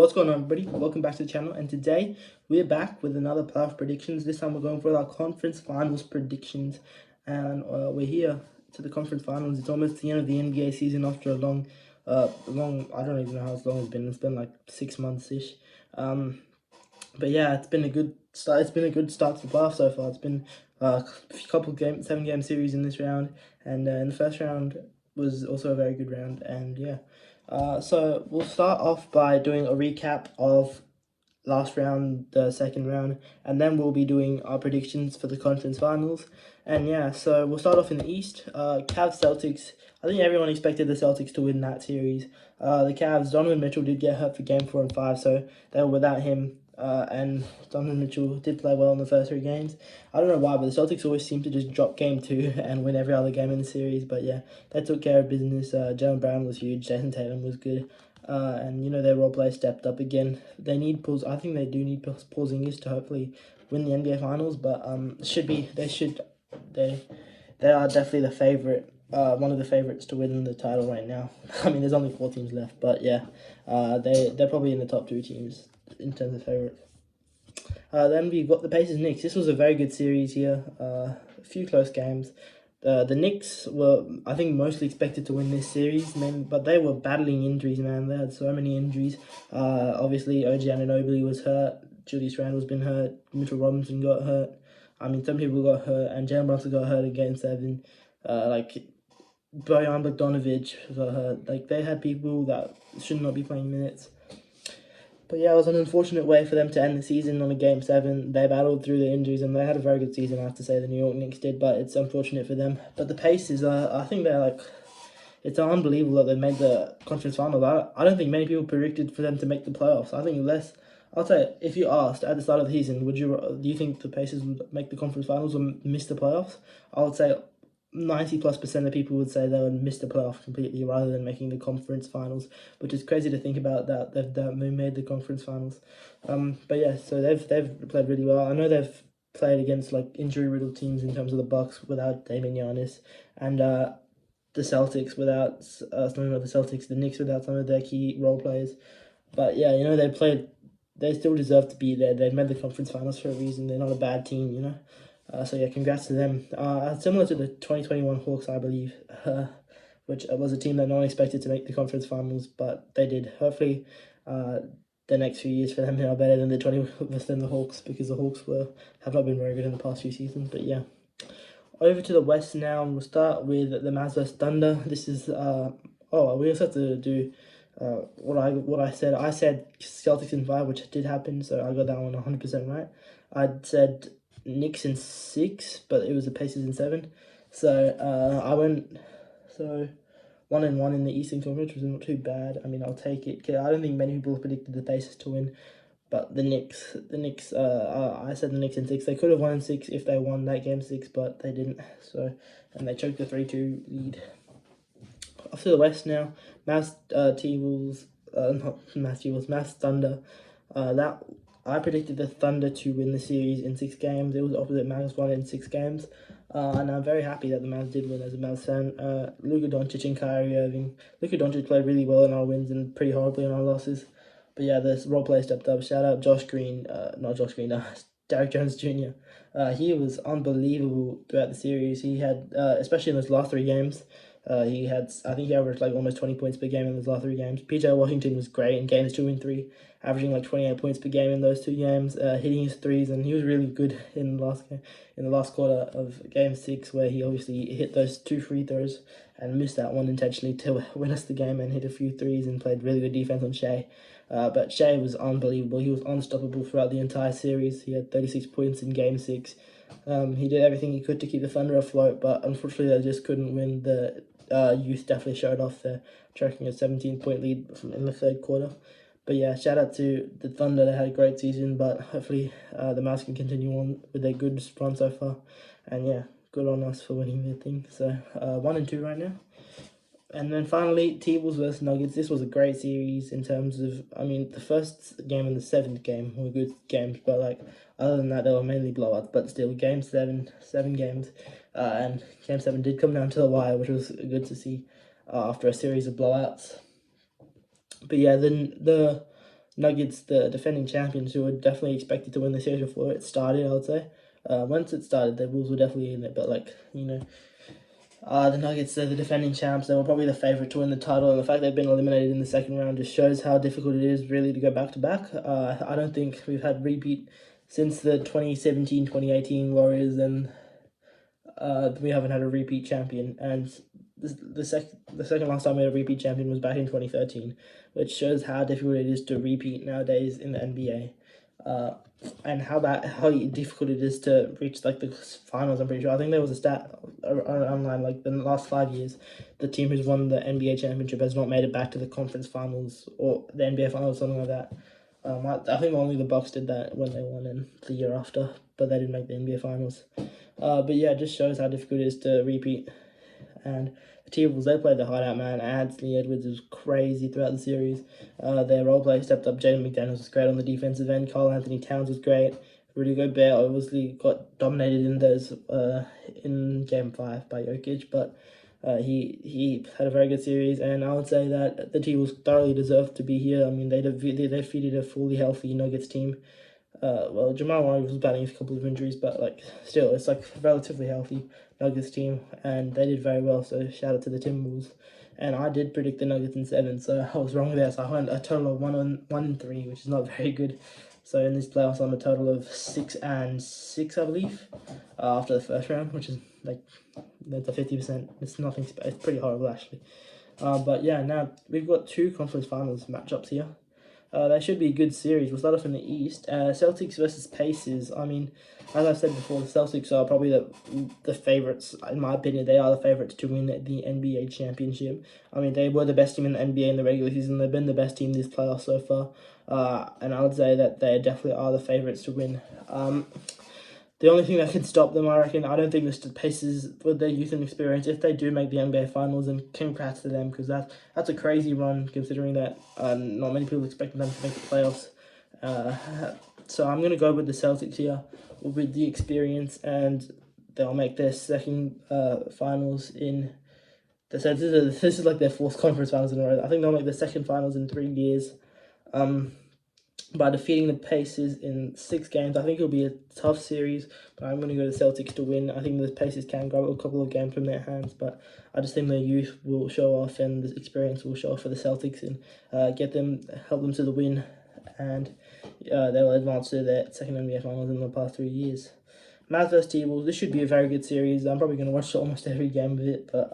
What's going on, everybody? Welcome back to the channel, and today we're back with another playoff predictions. This time we're going for our conference finals predictions, and we're here to the conference finals. It's almost the end of the NBA season after a long, I don't even know how long it's been. It's been like 6 months ish. But yeah, it's been a good start. It's been a good start to the playoffs so far. It's been a couple game, 7-game series in this round, and in the first round was also a very good round. And yeah, so we'll start off by doing a recap of last round, the second round, and then we'll be doing our predictions for the conference finals. And yeah, so we'll start off in the East. Cavs Celtics. I think everyone expected the Celtics to win that series. The Cavs, Donovan Mitchell did get hurt for game 4 and 5, so they were without him. And Donovan Mitchell did play well in the first 3 games. I don't know why, but the Celtics always seem to just drop game 2 and win every other game in the series. But yeah, they took care of business. Jaylen Brown was huge. Jason Tatum was good. And you know, their role play stepped up again. They need Pauls. I think they do need Porzingis to hopefully win the NBA Finals. But they are definitely the favorite. One of the favorites to win the title right now. I mean, there's only 4 teams left, but yeah, they're probably in the top 2 teams in terms of favorites. Then we've got the Pacers Knicks. This was a very good series here. A few close games. The Knicks were, I think, mostly expected to win this series, man, but they were battling injuries, man. They had so many injuries. Obviously, OG Anunoby was hurt. Julius Randle's been hurt. Mitchell Robinson got hurt. I mean, some people got hurt, and Jalen Brunson got hurt in Game 7. Like, Bojan Bogdanovic got hurt. Like, they had people that should not be playing minutes. But yeah, it was an unfortunate way for them to end the season on a Game 7. They battled through the injuries, and they had a very good season, I have to say, the New York Knicks did, but it's unfortunate for them. But the Pacers, I think they're like, it's unbelievable that they made the conference finals. I don't think many people predicted for them to make the playoffs. I think I'll say, if you asked at the start of the season, do you think the Pacers would make the conference finals or miss the playoffs? I would say 90+% of people would say they would miss the playoff completely rather than making the conference finals, which is crazy to think about that they've made the conference finals. But yeah, so they've played really well. I know they've played against like injury-riddled teams in terms of the Bucks without Damian Giannis, and the Celtics without some of the Celtics, the Knicks without some of their key role players. But yeah, you know, they still deserve to be there. They've made the conference finals for a reason. They're not a bad team, you know. So yeah, congrats to them. Similar to the 2021 Hawks, I believe, which was a team that no one expected to make the conference finals, but they did. Hopefully, the next few years for them are better than the Hawks, because the Hawks have not been very good in the past few seasons. But yeah, over to the West now, and we'll start with the Mavs vs Thunder. This is we also have to do what I said. I said Celtics in 5, which did happen, so I got that one 100% right. I said Knicks in 6, but it was the Pacers in 7. So I went 1-1 in the Eastern Conference, which was not too bad. I mean, I'll take it. I don't think many people predicted the Pacers to win, but the Knicks. I said the Knicks in 6. They could have won in 6 if they won that game 6, but they didn't. So, and they choked the 3-2 lead. Off to the West now. Mavs T-Wolves, Mavs Thunder. That I predicted the Thunder to win the series in 6 games. It was opposite. Mavs won in 6 games. And I'm very happy that the Mavs did win as a Mavs fan. Luka Doncic and Kyrie Irving. Luka Doncic played really well in our wins and pretty horribly in our losses. But yeah, the role play stepped up. Shout out Josh Green. Derrick Jones Jr. He was unbelievable throughout the series. He had, especially in those last 3 games, I think he averaged like almost 20 points per game in those last 3 games. PJ Washington was great in games 2 and 3, averaging like 28 points per game in those 2 games, hitting his threes, and he was really good in the last quarter of game 6, where he obviously hit those 2 free throws and missed that one intentionally to win us the game, and hit a few threes and played really good defense on Shea. But Shea was unbelievable. He was unstoppable throughout the entire series. He had 36 points in game 6. He did everything he could to keep the Thunder afloat, but unfortunately they just couldn't win. The youth definitely showed off there, tracking a 17-point lead in the 3rd quarter. But yeah, shout out to the Thunder. They had a great season, but hopefully the Mavs can continue on with their good run so far. And yeah, good on us for winning the thing. So 1-2 right now. And then finally, T-Wolves versus Nuggets. This was a great series in terms of, I mean, the first game and the 7th game were good games, but like other than that, they were mainly blowouts. But still, game 7 games, and game 7 did come down to the wire, which was good to see after a series of blowouts. But yeah, then the Nuggets, the defending champions, who were definitely expected to win the series before it started, I would say. Once it started, the Bulls were definitely in it, but the Nuggets, they're the defending champs. They were probably the favorite to win the title, and the fact they've been eliminated in the second round just shows how difficult it is really to go back to back. I don't think we've had repeat since the 2017-2018 Warriors, and we haven't had a repeat champion. And the second last time we had a repeat champion was back in 2013, which shows how difficult it is to repeat nowadays in the NBA. And how difficult it is to reach like the finals. I'm pretty sure. I think there was a stat online like the last 5 years, the team who's won the NBA championship has not made it back to the conference finals or the NBA finals, something like that. I think only the Bucks did that when they won in the year after, but they didn't make the NBA finals. But yeah, it just shows how difficult it is to repeat. And the T-Wolves, they played the hideout, man. Anthony Edwards was crazy throughout the series. Their role play stepped up. Jaden McDaniels was great on the defensive end. Karl Anthony Towns was great. Rudy Gobert obviously got dominated in those in Game 5 by Jokic, but he had a very good series, and I would say that the T-Wolves thoroughly deserved to be here. I mean, they defeated a fully healthy Nuggets team. Well, Jamal Murray was battling a couple of injuries, but still, it's relatively healthy Nuggets team, and they did very well. So shout out to the Timberwolves. And I did predict the Nuggets in 7, so I was wrong there. So I went a total of 1-3, which is not very good. So in this playoffs, I'm a total of 6-6, I believe, after the first round, which is that's a 50%. It's nothing. It's pretty horrible actually. But yeah, now we've got 2 conference finals matchups here. That should be a good series. We'll start off in the East. Celtics versus Pacers. I mean, as I said before, the Celtics are probably the favourites. In my opinion, they are the favourites to win the NBA championship. I mean, they were the best team in the NBA in the regular season. They've been the best team this playoff so far. And I would say that they definitely are the favourites to win. The only thing that could stop them, I reckon, I don't think the Pacers, with their youth and experience, if they do make the NBA Finals, and congrats to them, because that's a crazy run, considering that not many people expected them to make the playoffs. So I'm going to go with the Celtics here, with the experience, and they'll make their second finals in... So this is like their 4th conference finals in a row. I think they'll make their second finals in 3 years. By defeating the Pacers in 6 games. I think it'll be a tough series, but I'm going to go to the Celtics to win. I think the Pacers can grab a couple of games from their hands, but I just think their youth will show off and the experience will show off for the Celtics and help them to the win, and they'll advance to their second NBA Finals in the past 3 years. Mavs vs T-Wolves. This should be a very good series. I'm probably going to watch almost every game of it, but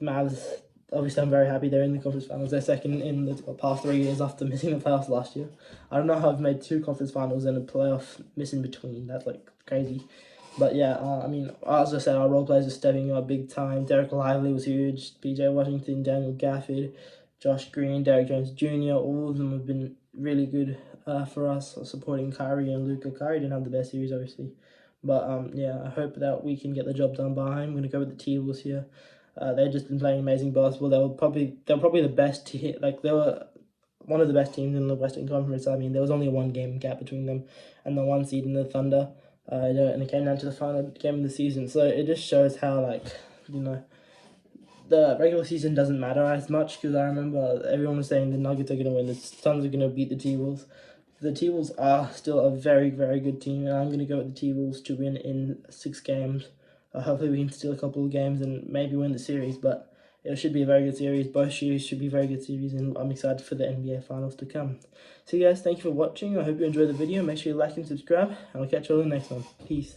Mavs. Obviously, I'm very happy they're in the conference finals. They're second in the past 3 years after missing the playoffs last year. I don't know how I've made 2 conference finals and a playoff miss in between. That's crazy. But yeah, I mean, as I said, our role players are stepping up big time. Derek Lively was huge. PJ Washington, Daniel Gafford, Josh Green, Derek Jones Jr. All of them have been really good for us, supporting Kyrie and Luka. Kyrie didn't have the best series, obviously. But yeah, I hope that we can get the job done by him. I'm going to go with the T-Wolves here. They've just been playing amazing basketball. They're probably the best team. They were one of the best teams in the Western Conference. I mean, there was only a 1-game gap between them and the 1 seed in the Thunder. And it came down to the final game of the season. So it just shows how the regular season doesn't matter as much, because I remember everyone was saying the Nuggets are going to win. The Suns are going to beat the T-Wolves. The T-Wolves are still a very, very good team, and I'm going to go with the T-Wolves to win in 6 games. Hopefully we can steal a couple of games and maybe win the series, but it should be a very good series. Both series should be very good series, and I'm excited for the NBA Finals to come. So guys, thank you for watching. I hope you enjoyed the video. Make sure you like and subscribe, and I'll catch you all in the next one. Peace.